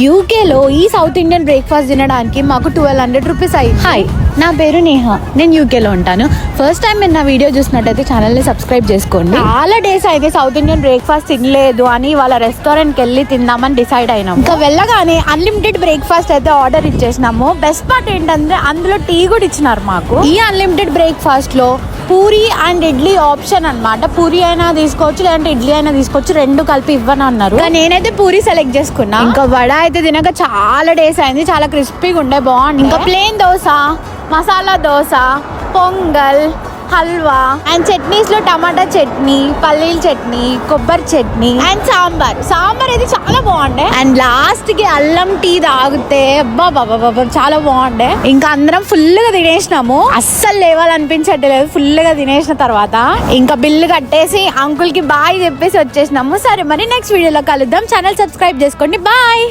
యూకేలో ఈ south Indian breakfast తినడానికి మాకు 1200 రూపీస్ అయ్యింది. హాయ్, నా పేరు నేహ. నేను యూకేలో ఉంటాను. ఫస్ట్ టైం మీరు నా వీడియో చూసినట్టయితే ఛానల్ని సబ్స్క్రైబ్ చేసుకోండి. చాలా డేస్ అయితే సౌత్ ఇండియన్ బ్రేక్ఫాస్ట్ తినలేదు అని వాళ్ళ రెస్టారెంట్కి వెళ్ళి తిందామని డిసైడ్ అయినాము. ఇంకా వెళ్ళగానే అన్లిమిటెడ్ బ్రేక్ఫాస్ట్ అయితే ఆర్డర్ ఇచ్చేసినాము. బెస్ట్ పార్ట్ ఏంటంటే అందులో టీ కూడా ఇచ్చినారు మాకు. ఈ అన్లిమిటెడ్ బ్రేక్ఫాస్ట్ లో పూరి అండ్ ఇడ్లీ ఆప్షన్ అన్నమాట. పూరి అయినా తీసుకోవచ్చు, లేదంటే ఇడ్లీ అయినా తీసుకోవచ్చు. రెండు కలిపి ఇవ్వను అన్నారు. నేనైతే పూరి సెలెక్ట్ చేసుకున్నా. ఇంకా వడ అయితే తినక చాలా డేస్ అయింది. చాలా క్రిస్పీగా ఉండే, బాగుంది. ఇంకా ప్లేన్ దోశ, మసాలా దోశ, పొంగల్, హల్వా అండ్ చట్నీస్ లో టమాటా చట్నీ, పల్లీల చట్నీ, కొబ్బరి చట్నీ అండ్ సాంబార్ అయితే చాలా బాగుండే. అండ్ లాస్ట్ కి అల్లం టీ తాగితే బాబా చాలా బాగుండే. ఇంకా అందరం ఫుల్ గా తినేసినాము. అస్సలు లేవాలనిపించట్లేదు ఫుల్ గా తినేసిన తర్వాత. ఇంకా బిల్లు కట్టేసి అంకుల్ కి బాయ్ చెప్పేసి వచ్చేసినాము. సరే మరి నెక్స్ట్ వీడియోలో కలుద్దాం. ఛానల్ సబ్స్క్రైబ్ చేసుకోండి. బాయ్.